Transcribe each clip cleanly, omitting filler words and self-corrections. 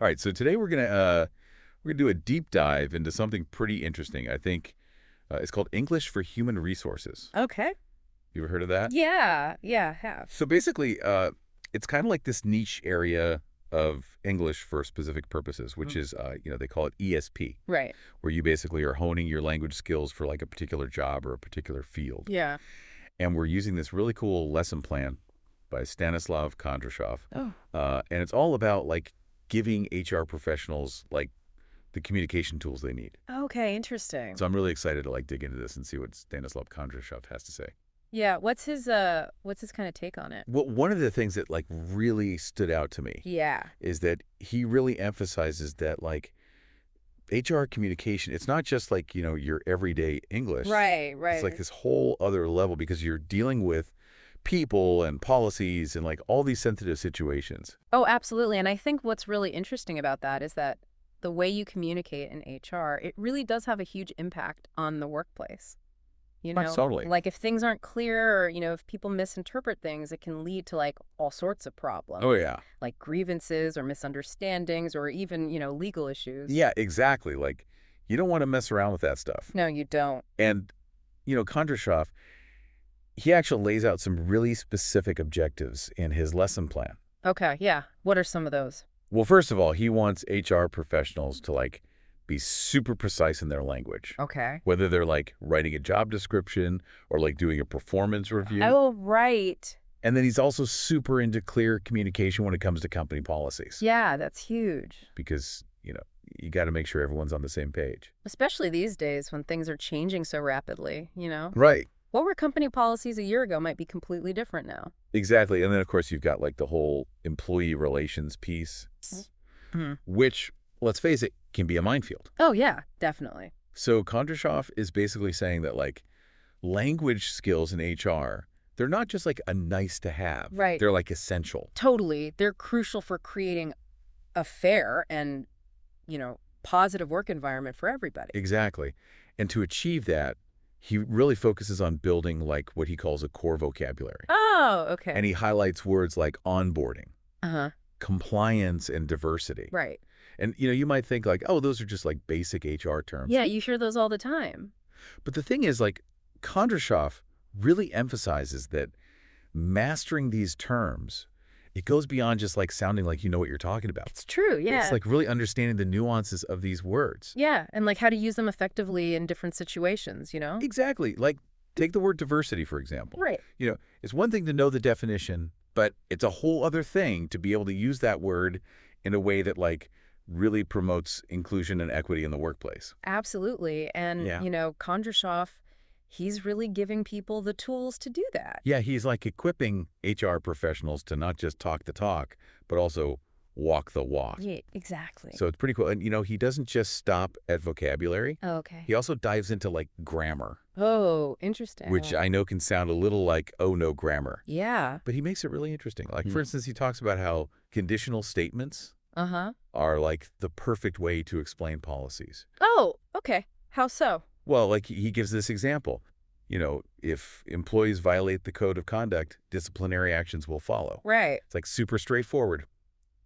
All right, so today we're gonna do a deep dive into something pretty interesting. I think it's called English for Human Resources. Okay. You ever heard of that? Yeah, I have. So basically, it's kind of like this niche area of English for specific purposes, which is, they call it ESP, Right. where you basically are honing your language skills for like a particular job or a particular field. Yeah. And we're using this really cool lesson plan by Stanислав Kondrashov. Oh. And it's all about like giving HR professionals like the communication tools they need. Okay, interesting. So I'm really excited to like dig into this and see what Stanislav Kondrashov has to say. Yeah, what's his kind of take on it? Well, one of the things that like really stood out to me Yeah. is that he really emphasizes that like HR communication, it's not just like, your everyday English. Right. It's like this whole other level because you're dealing with people and policies and like all these sensitive situations. Oh, absolutely. And I think what's really interesting about that is that the way you communicate in HR, it really does have a huge impact on the workplace. Totally. Like if things aren't clear or, if people misinterpret things, it can lead to like all sorts of problems. Oh, yeah. Like grievances or misunderstandings or even, legal issues. Yeah, exactly. Like you don't want to mess around with that stuff. No, you don't. And, Kondrashov, he actually lays out some really specific objectives in his lesson plan. Okay, yeah. What are some of those? Well, first of all, he wants HR professionals to like be super precise in their language. Okay. Whether they're like writing a job description or like doing a performance review. Oh, right. And then he's also super into clear communication when it comes to company policies. Yeah, that's huge. Because, you got to make sure everyone's on the same page. Especially these days when things are changing so rapidly, Right. What were company policies a year ago might be completely different now. Exactly. And then, of course, you've got like the whole employee relations piece, which, let's face it, can be a minefield. Oh, yeah, definitely. So Kondrashov is basically saying that like language skills in HR, they're not just like a nice to have. Right. They're like essential. Totally. They're crucial for creating a fair and, positive work environment for everybody. Exactly. And to achieve that, he really focuses on building like what he calls a core vocabulary. Oh, okay. And he highlights words like onboarding, Uh-huh. compliance, and diversity. Right. And, you might think like, oh, those are just like basic HR terms. Yeah, you hear those all the time. But the thing is like Kondrashov really emphasizes that mastering these terms, it goes beyond just like sounding like you know what you're talking about. It's true, yeah. It's like really understanding the nuances of these words. Yeah, and like how to use them effectively in different situations, Exactly. Like take the word diversity, for example. Right. It's one thing to know the definition, but it's a whole other thing to be able to use that word in a way that like really promotes inclusion and equity in the workplace. Absolutely. And, Yeah. Kondrashov, he's really giving people the tools to do that. Yeah, he's like equipping HR professionals to not just talk the talk, but also walk the walk. Yeah, exactly. So it's pretty cool. And, he doesn't just stop at vocabulary. Oh, okay. He also dives into like grammar, Oh, interesting. which I know can sound a little like, oh, no grammar. Yeah. But he makes it really interesting. Like, for instance, he talks about how conditional statements Uh-huh. are like the perfect way to explain policies. Oh, okay. How so? Well, like he gives this example. If employees violate the code of conduct, disciplinary actions will follow. Right. It's like super straightforward.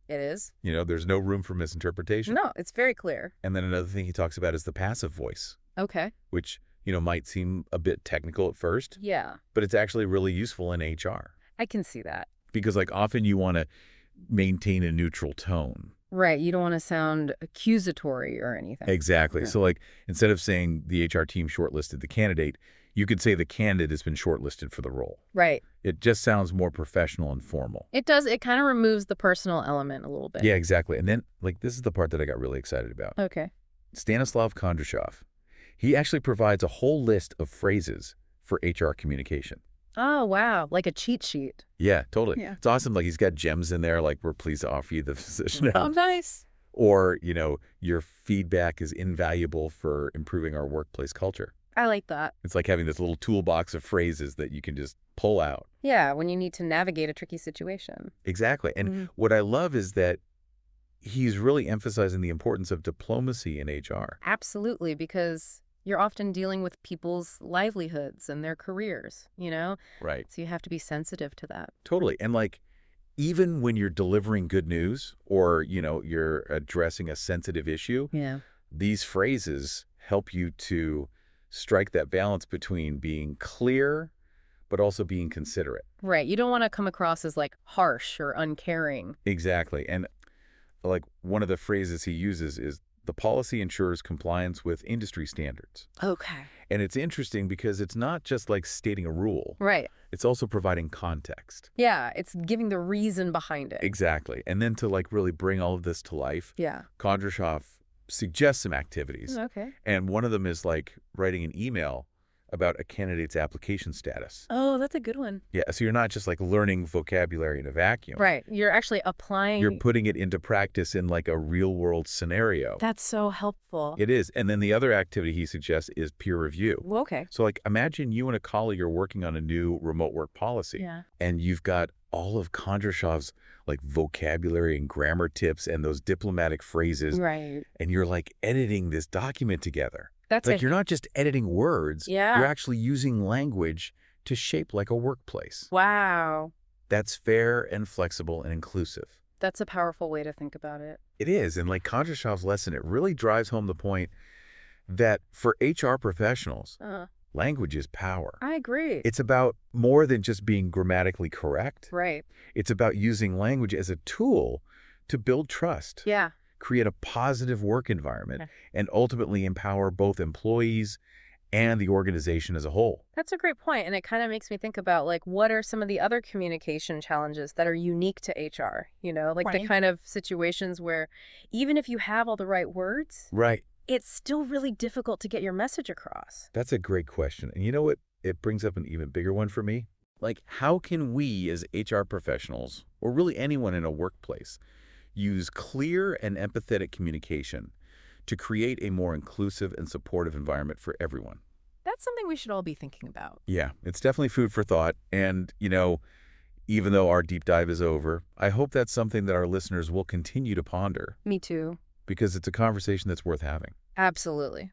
It is. There's no room for misinterpretation. No, it's very clear. And then another thing he talks about is the passive voice, Okay. which, might seem a bit technical at first, Yeah, but it's actually really useful in HR. I can see that. Because like often you want to maintain a neutral tone. Right. You don't want to sound accusatory or anything. Exactly. Yeah. So like instead of saying the HR team shortlisted the candidate, you could say the candidate has been shortlisted for the role. Right. It just sounds more professional and formal. It does. It kind of removes the personal element a little bit. Yeah, exactly. And then like this is the part that I got really excited about. Okay. Stanislav Kondrashov, he actually provides a whole list of phrases for HR communication. Oh, wow. Like a cheat sheet. Yeah, totally. Yeah. It's awesome. Like he's got gems in there, like we're pleased to offer you the position. Oh, nice. Or, your feedback is invaluable for improving our workplace culture. I like that. It's like having this little toolbox of phrases that you can just pull out. Yeah, when you need to navigate a tricky situation. Exactly. And what I love is that he's really emphasizing the importance of diplomacy in HR. Absolutely, because you're often dealing with people's livelihoods and their careers, Right. So you have to be sensitive to that. Totally. And like even when you're delivering good news or, you're addressing a sensitive issue, Yeah. these phrases help you to strike that balance between being clear but also being considerate. Right. You don't want to come across as like harsh or uncaring. Exactly. And like one of the phrases he uses is the policy ensures compliance with industry standards. Okay. And it's interesting because it's not just like stating a rule. Right. It's also providing context. Yeah. It's giving the reason behind it. Exactly. And then to like really bring all of this to life, Yeah. Kondrashov suggests some activities. Okay. And one of them is like writing an email about a candidate's application status. Oh, that's a good one. Yeah, so you're not just like learning vocabulary in a vacuum. Right. You're actually applying. You're putting it into practice in like a real world scenario. That's so helpful. It is. And then the other activity he suggests is peer review. Well, okay. So like imagine you and a colleague are working on a new remote work policy. Yeah. And you've got all of Kondrashov's like vocabulary and grammar tips and those diplomatic phrases. Right. And you're like editing this document together. That's Like you're not just editing words. Yeah. You're actually using language to shape like a workplace. Wow. That's fair and flexible and inclusive. That's a powerful way to think about it. It is. And like Kondrashov's lesson, it really drives home the point that for HR professionals, language is power. I agree. It's about more than just being grammatically correct. Right. It's about using language as a tool to build trust, Yeah. create a positive work environment, and ultimately empower both employees and the organization as a whole. That's a great point. And it kind of makes me think about like what are some of the other communication challenges that are unique to HR? Like the kind of situations where even if you have all the right words, Right. it's still really difficult to get your message across. That's a great question. And you know what? It brings up an even bigger one for me. Like, how can we as HR professionals, or really anyone in a workplace, use clear and empathetic communication to create a more inclusive and supportive environment for everyone? That's something we should all be thinking about. Yeah, it's definitely food for thought. And, even though our deep dive is over, I hope that's something that our listeners will continue to ponder Me too. because it's a conversation that's worth having. Absolutely.